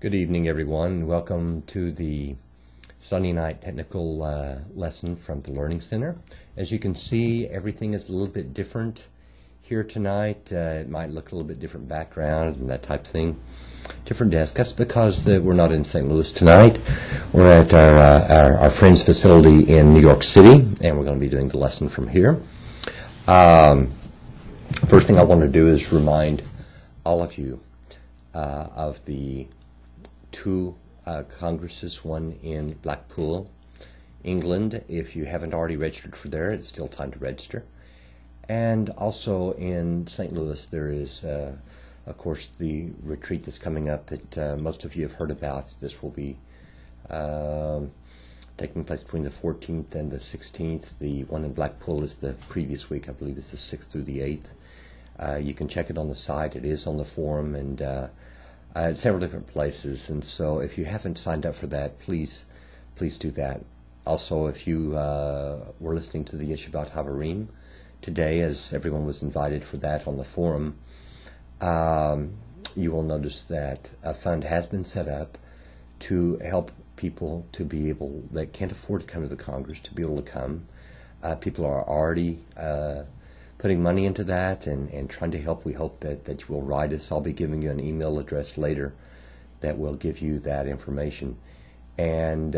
Good evening, everyone. Welcome to the Sunday night technical lesson from the Learning Center. As you can see, everything is a little bit different here tonight. It might look a little bit different background and that type of thing. Different desk. That's because we're not in St. Louis tonight. We're at our friend's facility in New York City, and we're going to be doing the lesson from here. First thing I want to do is remind all of you of the two congresses, one in Blackpool, England. If you haven't already registered for there, it's still time to register. And also in St. Louis, there is, of course, the retreat that's coming up that most of you have heard about. This will be taking place between the 14th and the 16th. The one in Blackpool is the previous week. I believe it's the 6th through the 8th. You can check it on the site. It is on the forum, and several different places, and so if you haven't signed up for that, please do that. Also, if you were listening to the Yeshivat Havarim today, as everyone was invited for that on the forum, you will notice that a fund has been set up to help people to be able, that can't afford to come to the Congress, to be able to come. People are already putting money into that and trying to help. We hope that you will write us. I'll be giving you an email address later that will give you that information. And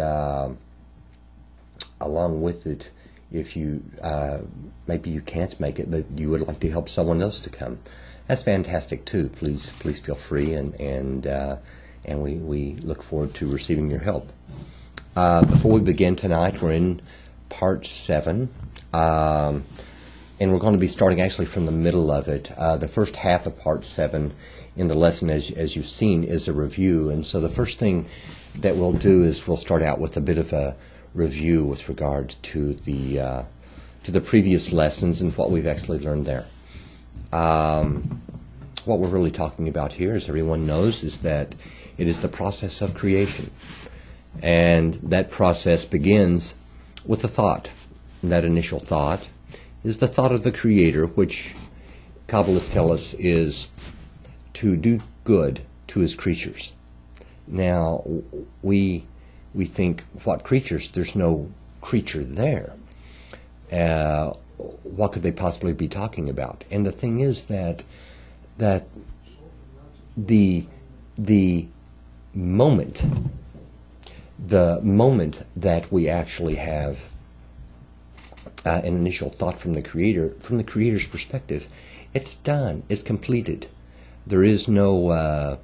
along with it, if you maybe you can't make it, but you would like to help someone else to come, that's fantastic too. Please feel free, and we look forward to receiving your help. Before we begin tonight, we're in part 7. And we're going to be starting actually from the middle of it. The first half of part 7 in the lesson, as you've seen, is a review. And so the first thing that we'll do is we'll start out with a bit of a review with regard to the previous lessons and what we've actually learned there. What we're really talking about here, as everyone knows, is that it is the process of creation. And that process begins with a thought. And that initial thought is the thought of the Creator, which Kabbalists tell us is to do good to His creatures. Now, we think, what creatures? There's no creature there. What could they possibly be talking about? And the thing is that the moment that we actually have an initial thought from the Creator's perspective, it's done, it's completed. There is no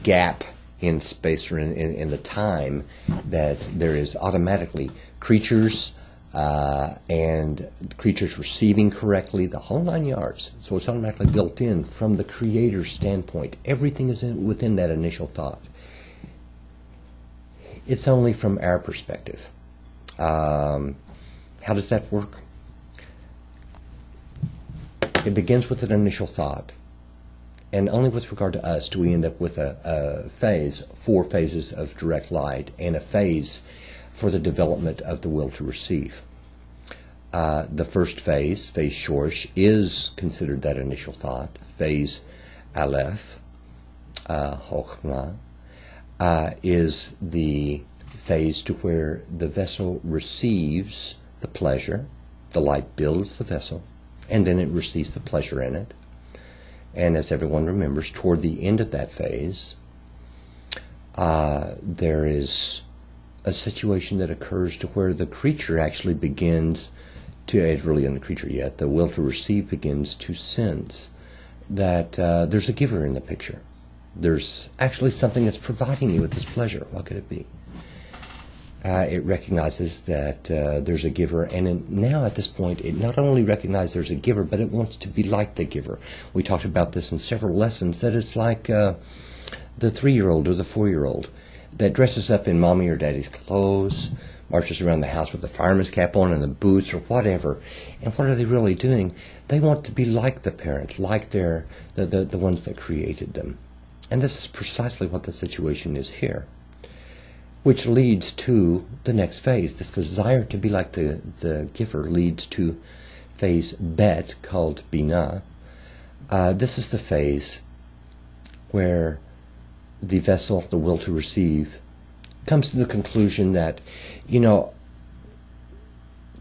gap in space or in the time that there is automatically creatures and creatures receiving correctly, the whole 9 yards. So it's automatically built in from the Creator's standpoint. Everything is within that initial thought. It's only from our perspective. How does that work? It begins with an initial thought, and only with regard to us do we end up with a phase, 4 phases of direct light, and a phase for the development of the will to receive. The first phase, phase Shorsh, is considered that initial thought. Phase Aleph, Chokhmah, is the phase to where the vessel receives the pleasure, the light builds the vessel, and then it receives the pleasure in it. And as everyone remembers, toward the end of that phase, there is a situation that occurs to where the creature actually begins to, it's really in the creature yet, the will to receive begins to sense that there's a giver in the picture. There's actually something that's providing you with this pleasure. What could it be? It recognizes that there's a giver, and now at this point, it not only recognizes there's a giver, but it wants to be like the giver. We talked about this in several lessons, that it's like the 3-year-old or the 4-year-old that dresses up in mommy or daddy's clothes, marches around the house with the fireman's cap on and the boots or whatever. And what are they really doing? They want to be like the parent, like the ones that created them. And this is precisely what the situation is here, which leads to the next phase. This desire to be like the giver leads to phase Bet, called Binah. This is the phase where the vessel, the will to receive, comes to the conclusion that, you know,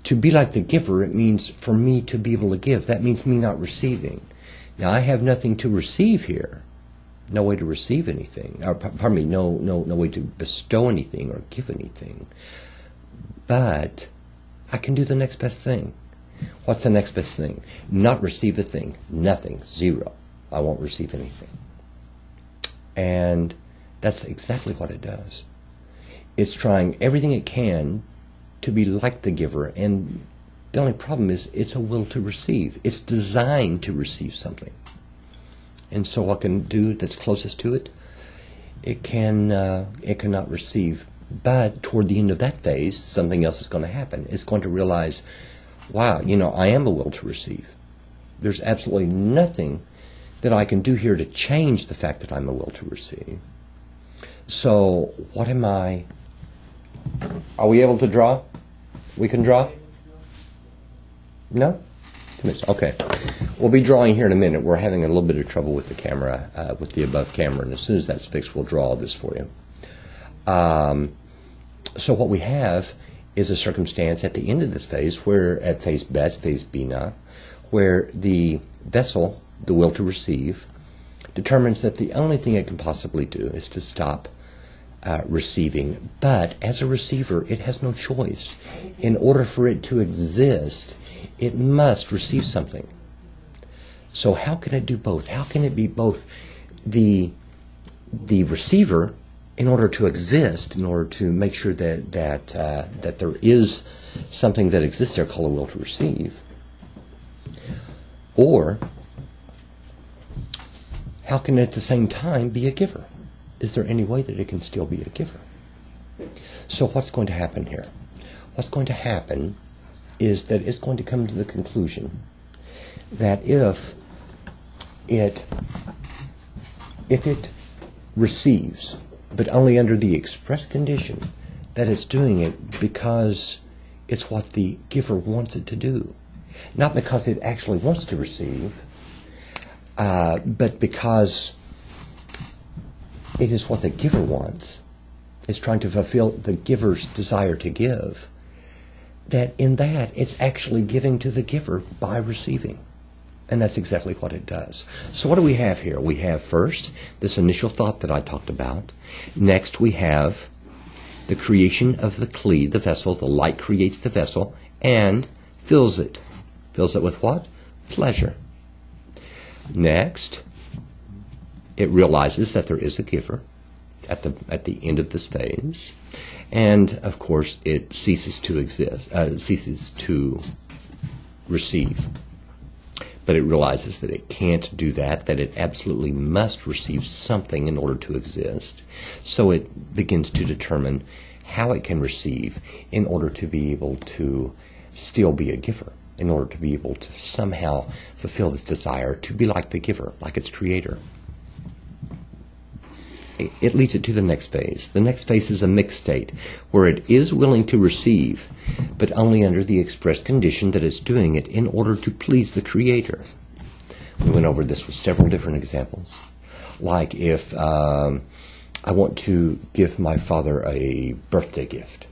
to be like the giver, it means for me to be able to give. That means me not receiving. Now, I have nothing to receive here. No way to receive anything. Or, pardon me, no way to bestow anything or give anything. But I can do the next best thing. What's the next best thing? Not receive a thing. Nothing. Zero. I won't receive anything. And that's exactly what it does. It's trying everything it can to be like the giver, and the only problem is it's a will to receive. It's designed to receive something. And so what can do that's closest to it? It cannot receive. But toward the end of that phase, something else is going to happen. It's going to realize, wow, you know, I am a will to receive. There's absolutely nothing that I can do here to change the fact that I'm a will to receive. So what am I? Are we able to draw? We can draw? No? Okay. We'll be drawing here in a minute. We're having a little bit of trouble with the camera, with the above camera, and as soon as that's fixed, we'll draw all this for you. So what we have is a circumstance at the end of this phase, where at phase Bet, phase Bina, where the vessel, the will to receive, determines that the only thing it can possibly do is to stop receiving. But as a receiver, it has no choice. In order for it to exist, it must receive something. So how can it do both? How can it be both the receiver in order to exist, in order to make sure that there is something that exists there called a will to receive? Or how can it at the same time be a giver? Is there any way that it can still be a giver? So what's going to happen here? What's going to happen is that it's going to come to the conclusion that if it receives, but only under the express condition that it's doing it because it's what the giver wants it to do, not because it actually wants to receive, but because it is what the giver wants. It's trying to fulfill the giver's desire to give. That in that, it's actually giving to the giver by receiving. And that's exactly what it does. So what do we have here? We have first this initial thought that I talked about. Next we have the creation of the kli, the vessel. The light creates the vessel and fills it. Fills it with what? Pleasure. Next, it realizes that there is a giver at the end of this phase, and of course it ceases to exist, ceases to receive. But it realizes that it can't do that, that it absolutely must receive something in order to exist. So it begins to determine how it can receive in order to be able to still be a giver, in order to be able to somehow fulfill this desire to be like the giver, like its creator. It leads it to the next phase. The next phase is a mixed state, where it is willing to receive, but only under the express condition that it's doing it in order to please the Creator. We went over this with several different examples. Like if I want to give my father a birthday gift,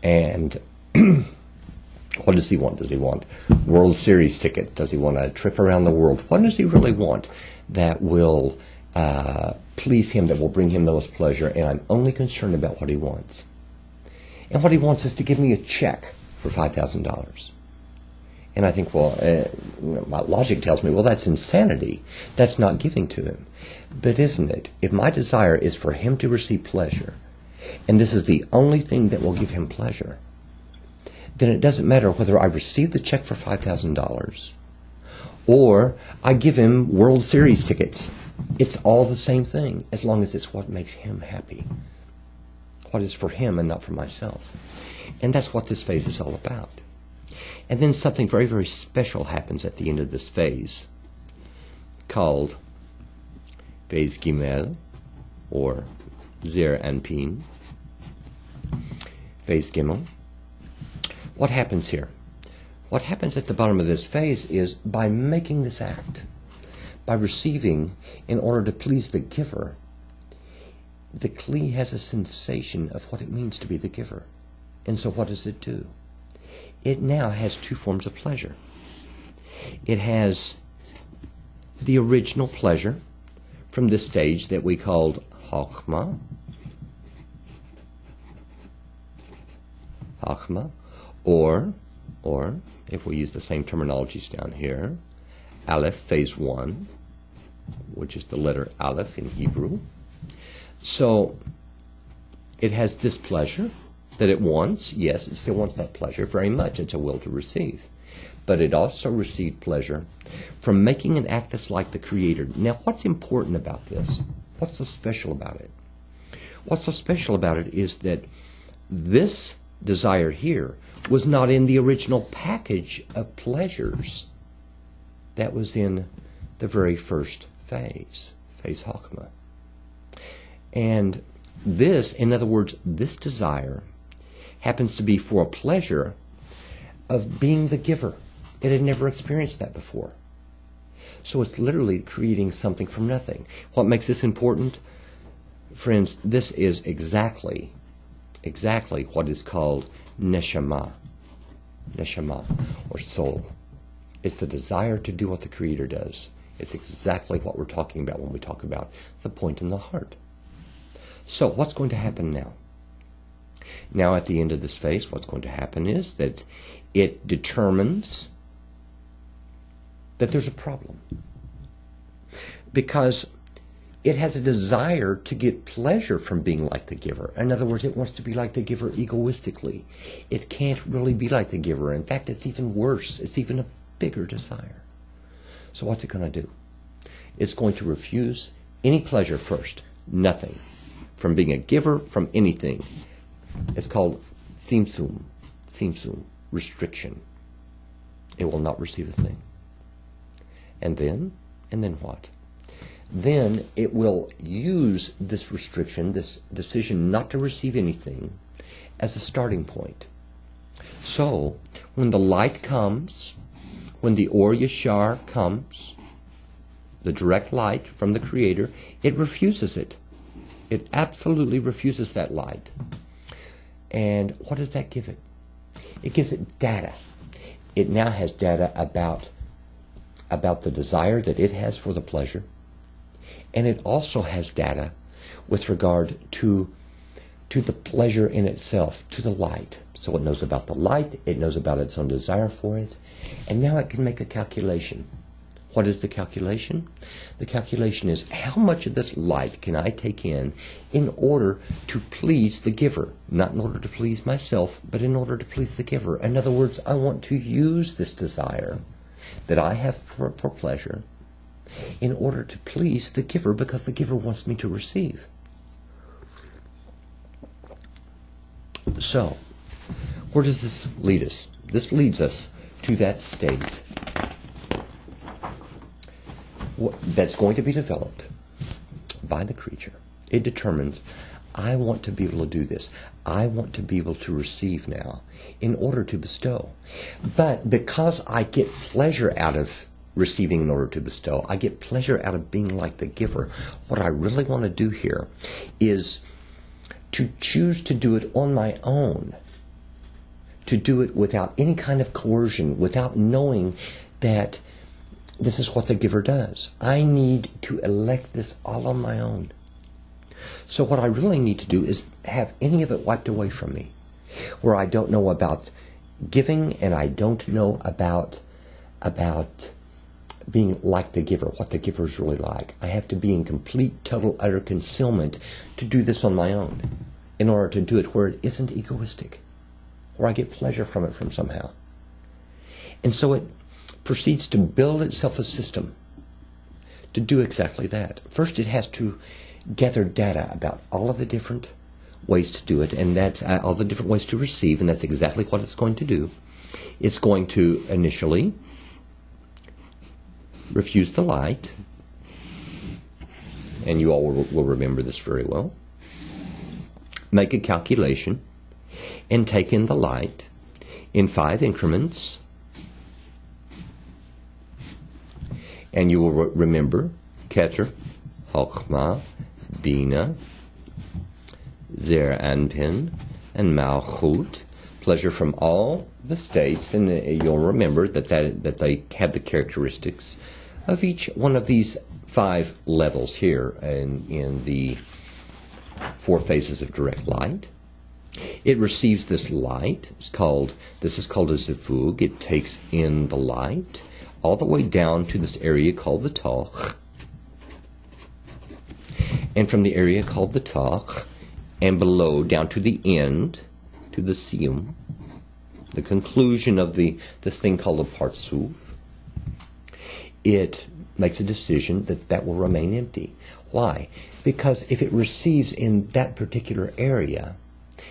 and what does he want? Does he want World Series ticket? Does he want a trip around the world? What does he really want that will please him, that will bring him the most pleasure? And I'm only concerned about what he wants. And what he wants is to give me a check for $5,000. And I think, well, my logic tells me, well, that's insanity. That's not giving to him. But isn't it? If my desire is for him to receive pleasure, and this is the only thing that will give him pleasure, then it doesn't matter whether I receive the check for $5,000 or I give him World Series tickets. It's all the same thing, as long as it's what makes him happy, what is for him and not for myself. And that's what this phase is all about. And then something very, very special happens at the end of this phase, called phase Gimel, or Zer Anpin. Phase Gimel. What happens here? What happens at the bottom of this phase is, by making this act, by receiving in order to please the giver, the Kli has a sensation of what it means to be the giver. And so what does it do? It now has two forms of pleasure. It has the original pleasure from this stage that we called Chokmah, or if we use the same terminologies down here, Aleph, phase 1, which is the letter Aleph in Hebrew. So it has this pleasure that it wants. Yes, it still wants that pleasure very much. It's a will to receive. But it also received pleasure from making an act that's like the Creator. Now, what's important about this? What's so special about it? What's so special about it is that this desire here was not in the original package of pleasures that was in the very first phase Chokmah. And this, in other words, this desire happens to be for a pleasure of being the giver. It had never experienced that before. So it's literally creating something from nothing. What makes this important? Friends, this is exactly what is called neshama, or soul. It's the desire to do what the Creator does. It's exactly what we're talking about when we talk about the point in the heart. So what's going to happen now? Now at the end of this phase, what's going to happen is that it determines that there's a problem. Because it has a desire to get pleasure from being like the giver. In other words, it wants to be like the giver egoistically. It can't really be like the giver. In fact, it's even worse. It's even a bigger desire. So what's it going to do? It's going to refuse any pleasure first. Nothing. From being a giver, from anything. It's called tzimtzum, restriction. It will not receive a thing. And then what? Then it will use this restriction, this decision not to receive anything, as a starting point. So, when the light comes, when the Or Yashar comes, the direct light from the Creator, it refuses it. It absolutely refuses that light. And what does that give it? It gives it data. It now has data about the desire that it has for the pleasure. And it also has data with regard to the pleasure in itself, to the light. So it knows about the light, it knows about its own desire for it, and now it can make a calculation. What is the calculation? The calculation is how much of this light can I take in order to please the giver? Not in order to please myself, but in order to please the giver. In other words, I want to use this desire that I have for pleasure in order to please the giver, because the giver wants me to receive. So, where does this lead us? This leads us to that state that's going to be developed by the creature. It determines, I want to be able to do this. I want to be able to receive now in order to bestow. But because I get pleasure out of receiving in order to bestow, I get pleasure out of being like the giver, what I really want to do here is to choose to do it on my own, to do it without any kind of coercion, without knowing that this is what the giver does. I need to elect this all on my own. So what I really need to do is have any of it wiped away from me, where I don't know about giving and I don't know about being like the giver, what the giver is really like. I have to be in complete, total, utter concealment to do this on my own in order to do it where it isn't egoistic, where I get pleasure from it from somehow. And so it proceeds to build itself a system to do exactly that. First, it has to gather data about all of the different ways to do it, and that's all the different ways to receive, and that's exactly what it's going to do. It's going to initially refuse the light, and you all will remember this very well. Make a calculation and take in the light in 5 increments, and you will remember Keter, Chokmah, Bina, Zer Anpin, and Malchut, pleasure from all the states, and you'll remember that they have the characteristics of each one of these 5 levels here in the 4 phases of direct light. It receives this light. This is called a zivug. It takes in the light all the way down to this area called the toch, and from the area called the toch and below down to the end, to the siyum, the conclusion of this thing called a partsuf. It makes a decision that will remain empty. Why? Because if it receives in that particular area,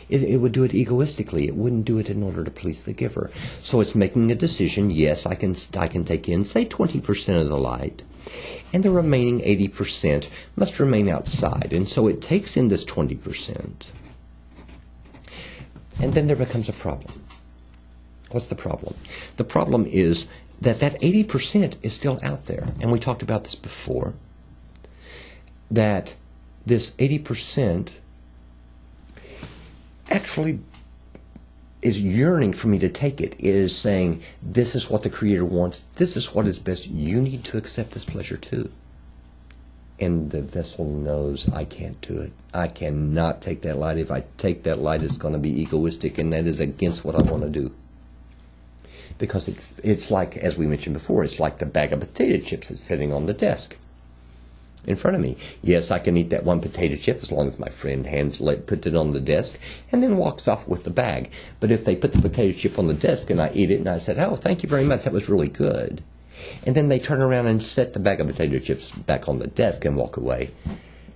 it would do it egoistically. It wouldn't do it in order to please the giver. So it's making a decision. Yes, I can take in, say, 20% of the light, and the remaining 80% must remain outside. And so it takes in this 20%. And then there becomes a problem. What's the problem? The problem is that 80% is still out there. And we talked about this before, that this 80% actually is yearning for me to take it. It is saying, this is what the Creator wants. This is what is best. You need to accept this pleasure too. And the vessel knows, I can't do it. I cannot take that light. If I take that light, it's going to be egoistic, and that is against what I want to do. Because it's like, as we mentioned before, it's like the bag of potato chips that's sitting on the desk in front of me. Yes, I can eat that one potato chip as long as my friend puts it on the desk and then walks off with the bag. But if they put the potato chip on the desk and I eat it and I said, oh, thank you very much, that was really good, and then they turn around and set the bag of potato chips back on the desk and walk away,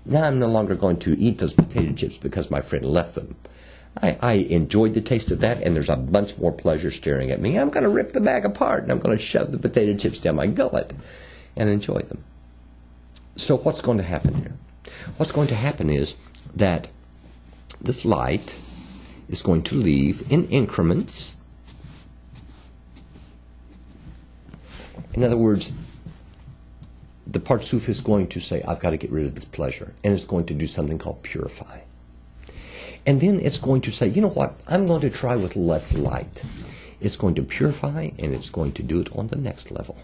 now I'm no longer going to eat those potato chips because my friend left them. I enjoyed the taste of that, and there's a bunch more pleasure staring at me. I'm going to rip the bag apart, and I'm going to shove the potato chips down my gullet and enjoy them. So what's going to happen here? What's going to happen is that this light is going to leave in increments. In other words, the partsuf is going to say, I've got to get rid of this pleasure, and it's going to do something called purify. And then it's going to say, you know what, I'm going to try with less light. It's going to purify, and it's going to do it on the next level.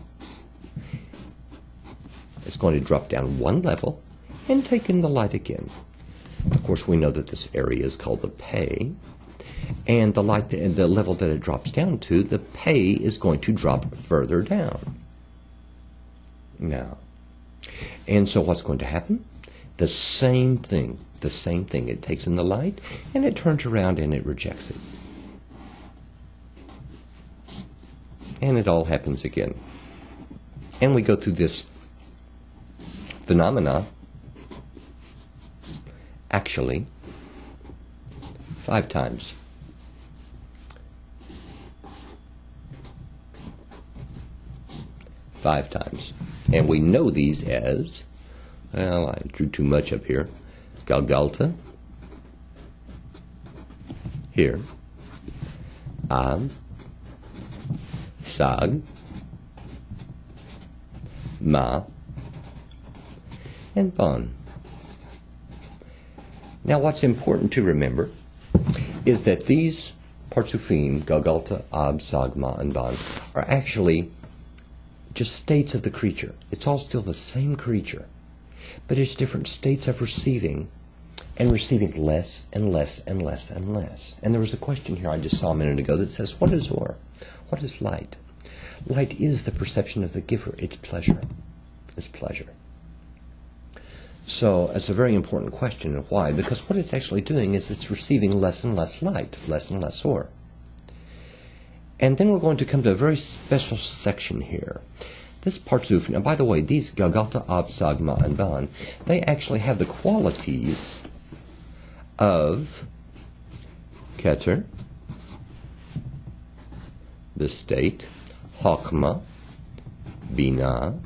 It's going to drop down one level and take in the light again. Of course, we know that this area is called the pay, and the light, the level that it drops down to, the pay is going to drop further down. Now, and so what's going to happen? The same thing. It takes in the light, and it turns around and it rejects it. And it all happens again. And we go through this phenomena, actually, 5 times. And we know these as, well, I drew too much up here, Galgalta, here, Ab, Sag, Ma, and Ban. Now what's important to remember is that these partsufim, Galgalta, Ab, Sag, Ma, and Ban, are actually just states of the creature. It's all still the same creature, but it's different states of receiving, and receiving less and less and less and less. And there was a question here I just saw a minute ago that says, what is or? What is light? Light is the perception of the giver. It's pleasure. It's pleasure. So it's a very important question. And why? Because what it's actually doing is it's receiving less and less light, less and less or. And then we're going to come to a very special section here. This partsuf, now by the way, these Galgalta, Ab, Sag, Ma, and Ban, they actually have the qualities of Keter, the state, Chokmah, Binah,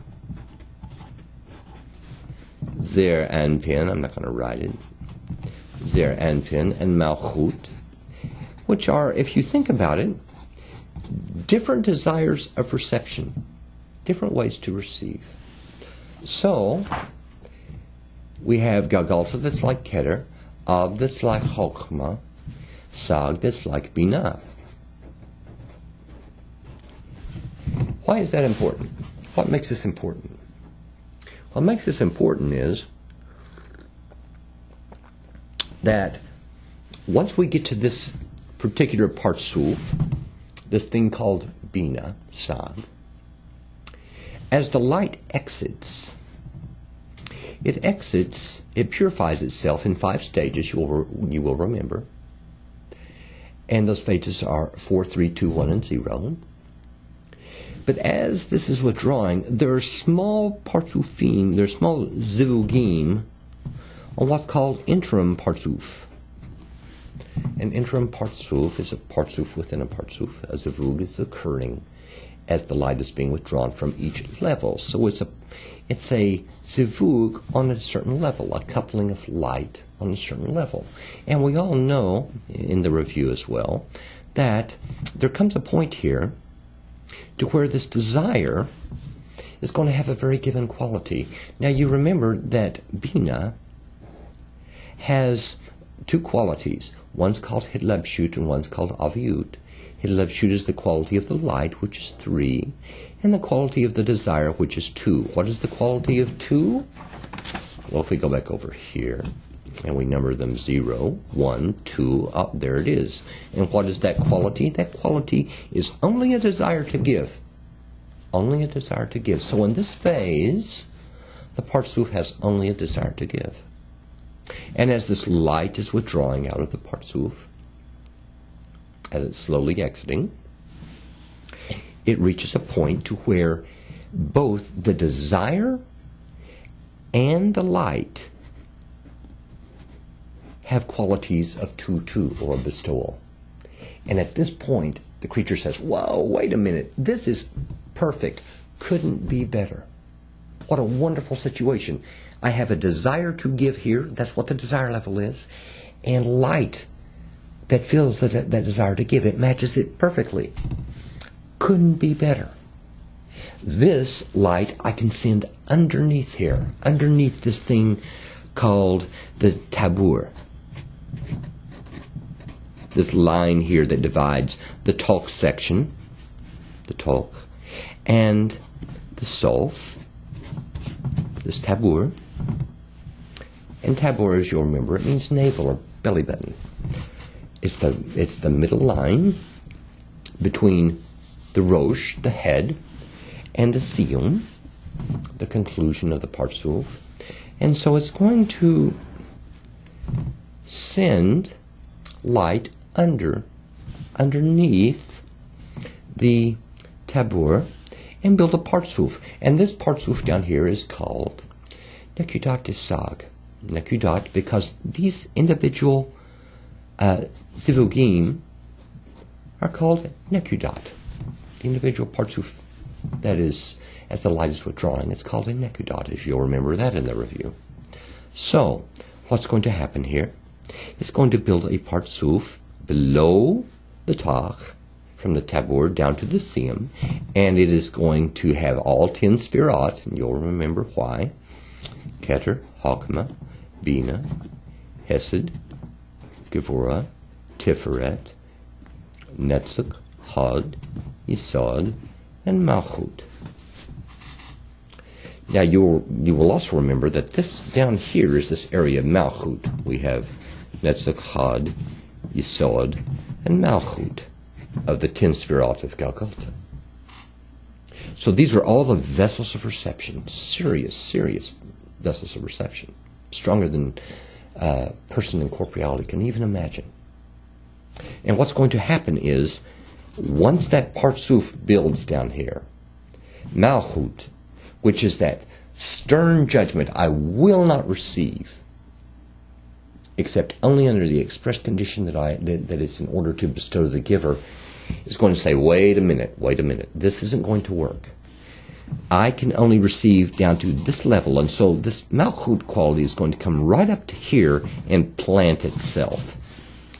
Zer Anpin, I'm not going to write it, Zer Anpin, and Malchut, which are, if you think about it, different desires of reception, different ways to receive. So, we have Galgalta that's like Keter, Av that's like Chokmah, Sag that's like Binah. Why is that important? What makes this important? What makes this important is that once we get to this particular parsuf, this thing called Bina, Sag, as the light exits, it purifies itself in 5 stages, you will remember. And those phases are 4, 3, 2, 1, and 0. But as this is withdrawing, there are small parsufim, there are small zivugim on what's called interim parsuf. An interim parsuf is a parsuf within a parsuf. A zivug is occurring as the light is being withdrawn from each level. So it's a zivug on a certain level, a coupling of light on a certain level. And we all know, in the review as well, that there comes a point here to where this desire is going to have a very given quality. Now you remember that Bina has 2 qualities. One's called Hidlabshut and one's called Aviut. Hidlabshut is the quality of the light, which is 3, and the quality of the desire, which is 2. What is the quality of 2? Well, if we go back over here and we number them 0, 1, 2, up there it is. And what is that quality? That quality is only a desire to give. Only a desire to give. So in this phase, the parsuf has only a desire to give. And as this light is withdrawing out of the parsuf, as it's slowly exiting, it reaches a point to where both the desire and the light have qualities of 2, or a bestowal. And at this point, the creature says, whoa, wait a minute, this is perfect. Couldn't be better. What a wonderful situation. I have a desire to give here, that's what the desire level is, and light that fills that desire to give. It matches it perfectly. Couldn't be better. This light I can send underneath here, underneath this thing called the tabur. This line here that divides the talk section, the talk, and the sof, this tabur. And tabur, as you'll remember, it means navel or belly button. It's the middle line between the rosh, the head, and the siyum, the conclusion of the parsuf. And so it's going to send light underneath the tabur and build a parsuf. And this parsuf down here is called Nekudat Sag. Nekudat, because these individual zivugim are called Nekudat. The individual parsuf, that is, as the light is withdrawing, it's called a Nekudat, if you'll remember that in the review. So, what's going to happen here? It's going to build a parsuf below the tach, from the tabur down to the siyum, and it is going to have all 10 spirot, and you'll remember why. Keter, Chokmah, Bina, Hesed, Gevurah, Tiferet, Netzach, Hod, Yisod, and Malchut. Now you will also remember that this down here is this area of Malchut. We have Netzach, Hod, Yisod, and Malchut of the 10 Sfirot of Calcutta. So these are all the vessels of reception, serious vessels of reception, stronger than a person in corporeality can even imagine. And what's going to happen is, once that parsuf builds down here, Malchut, which is that stern judgment, I will not receive, except only under the express condition that it's in order to bestow the giver, is going to say, wait a minute, this isn't going to work. I can only receive down to this level, and so this Malchut quality is going to come right up to here and plant itself,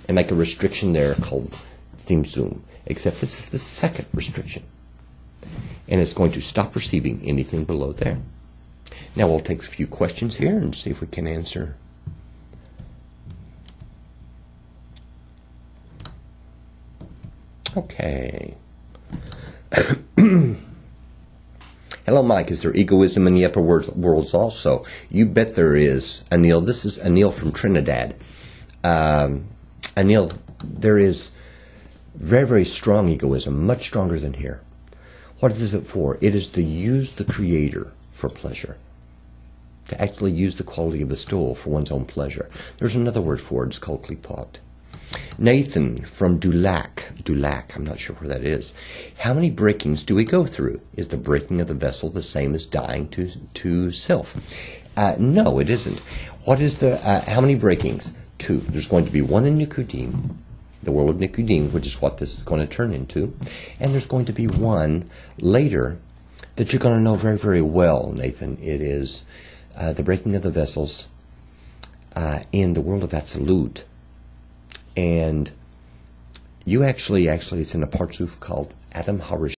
and make a restriction there called Tzimtzum, except this is the second restriction. And it's going to stop receiving anything below there. Now we'll take a few questions here and see if we can answer Okay. Hello, Mike. Is there egoism in the upper worlds also? You bet there is, Anil. This is Anil from Trinidad. Anil, there is very, very strong egoism, much stronger than here. What is it for? It is to use the Creator for pleasure. To actually use the quality of bestowal for one's own pleasure. There's another word for it. It's called klipot. Nathan from Dulac, I'm not sure where that is. How many breakings do we go through? Is the breaking of the vessel the same as dying to self? No, it isn't. What is the, how many breakings? 2. There's going to be one in Nikudim, the world of Nikudim, which is what this is going to turn into. And there's going to be one later that you're going to know very, very well, Nathan. It is the breaking of the vessels in the world of Absolute. And you actually, it's in a partsuf called Adam Harish.